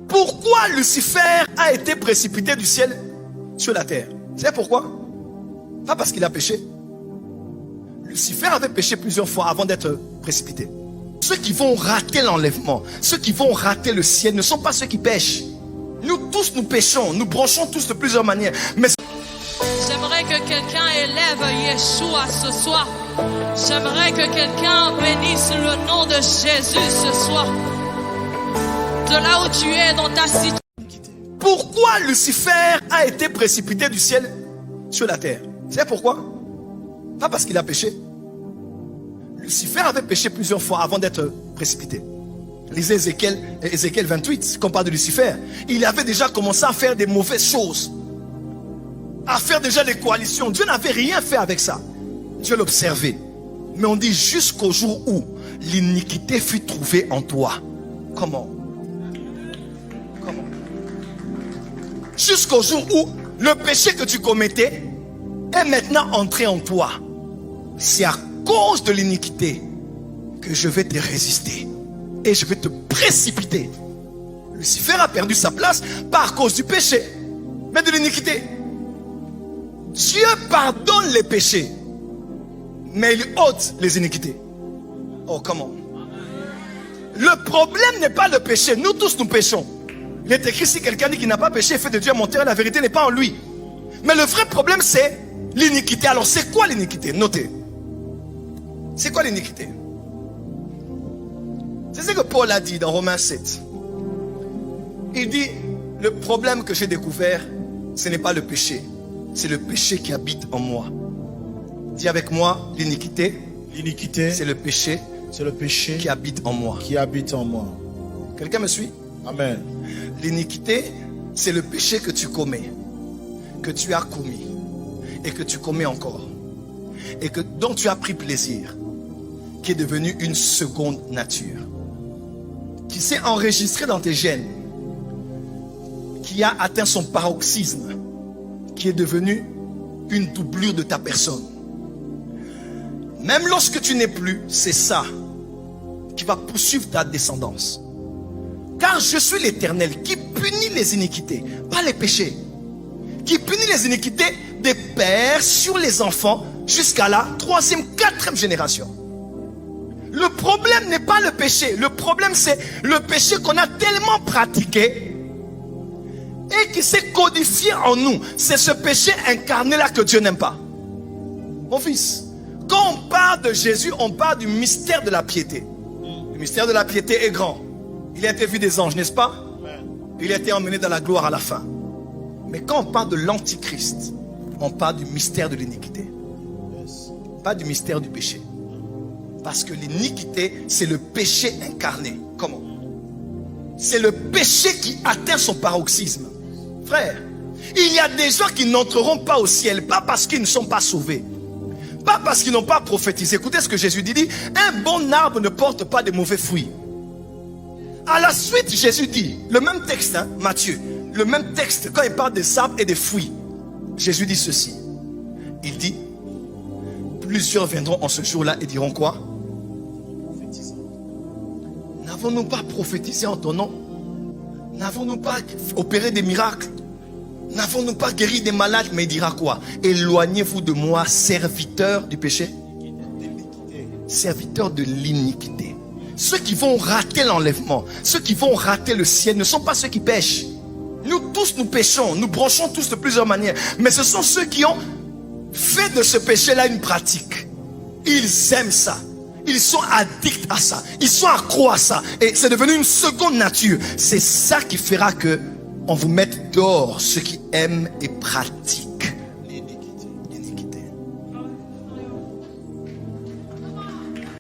Pourquoi Lucifer a été précipité du ciel sur la terre? C'est pourquoi? Pas parce qu'il a péché. Lucifer avait péché plusieurs fois avant d'être précipité. Ceux qui vont rater l'enlèvement, ceux qui vont rater le ciel ne sont pas ceux qui pêchent. Nous tous, nous péchons, nous branchons tous de plusieurs manières. Mais j'aimerais que quelqu'un élève Yeshua ce soir. J'aimerais que quelqu'un bénisse le nom de Jésus ce soir. De là où tu es dans ta situation. pourquoi Lucifer a été précipité du ciel sur la terre? C'est pourquoi? Pas parce qu'il a péché. Lucifer avait péché plusieurs fois avant d'être précipité. Lisez Ézéchiel 28, quand on parle de Lucifer. Il avait déjà commencé à faire des mauvaises choses, à faire déjà des coalitions. Dieu n'avait rien fait avec ça. Dieu l'observait. Mais on dit jusqu'au jour où l'iniquité fut trouvée en toi. Comment? Jusqu'au jour où le péché que tu commettais est maintenant entré en toi. C'est à cause de l'iniquité que je vais te résister et je vais te précipiter. Lucifer a perdu sa place pas à cause du péché, mais de l'iniquité. Dieu pardonne les péchés, mais il ôte les iniquités. Oh, comment? Le problème n'est pas le péché. Nous tous nous péchons. Il est écrit, si quelqu'un dit qu'il n'a pas péché, il fait de Dieu un menteur, la vérité n'est pas en lui. Mais le vrai problème, c'est l'iniquité. Alors, c'est quoi l'iniquité? Notez. C'est quoi l'iniquité? C'est ce que Paul a dit dans Romains 7. Il dit, le problème que j'ai découvert, ce n'est pas le péché. C'est le péché qui habite en moi. Dis avec moi, l'iniquité. L'iniquité, C'est le péché. c'est le péché Qui habite en moi. qui habite en moi. Quelqu'un me suit? Amen. L'iniquité, c'est le péché que tu commets, que tu as commis et que tu commets encore, et dont tu as pris plaisir, qui est devenu une seconde nature, qui s'est enregistré dans tes gènes, qui a atteint son paroxysme, qui est devenu une doublure de ta personne. Même lorsque tu n'es plus, c'est ça qui va poursuivre ta descendance. Car je suis l'Éternel qui punit les iniquités, pas les péchés. Qui punit les iniquités des pères sur les enfants jusqu'à la 3e, 4e génération. Le problème n'est pas le péché. Le problème, c'est le péché qu'on a tellement pratiqué et qui s'est codifié en nous. C'est ce péché incarné-là que Dieu n'aime pas. Mon fils, quand on parle de Jésus, on parle du mystère de la piété. Le mystère de la piété est grand. Il a été vu des anges, n'est-ce pas? Il a été emmené dans la gloire à la fin. Mais quand on parle de l'antichrist, on parle du mystère de l'iniquité. Pas du mystère du péché. Parce que l'iniquité, c'est le péché incarné. Comment? C'est le péché qui atteint son paroxysme. Frère, il y a des gens qui n'entreront pas au ciel, pas parce qu'ils ne sont pas sauvés, pas parce qu'ils n'ont pas prophétisé. Écoutez ce que Jésus dit, un bon arbre ne porte pas de mauvais fruits. À la suite, Jésus dit, le même texte, Matthieu, le même texte, quand il parle des arbres et des fruits, Jésus dit ceci. Il dit, plusieurs viendront en ce jour-là et diront quoi? N'avons-nous pas prophétisé en ton nom? N'avons-nous pas opéré des miracles? N'avons-nous pas guéri des malades? Mais il dira quoi? Éloignez-vous de moi, serviteur du péché, serviteur de l'iniquité. Ceux qui vont rater l'enlèvement, ceux qui vont rater le ciel ne sont pas ceux qui pêchent. Nous tous nous péchons, nous branchons tous de plusieurs manières. Mais ce sont ceux qui ont fait de ce péché-là une pratique. Ils aiment ça. Ils sont addicts à ça. Ils sont accros à ça. Et c'est devenu une seconde nature. C'est ça qui fera que on vous mette dehors ceux qui aiment et pratiquent.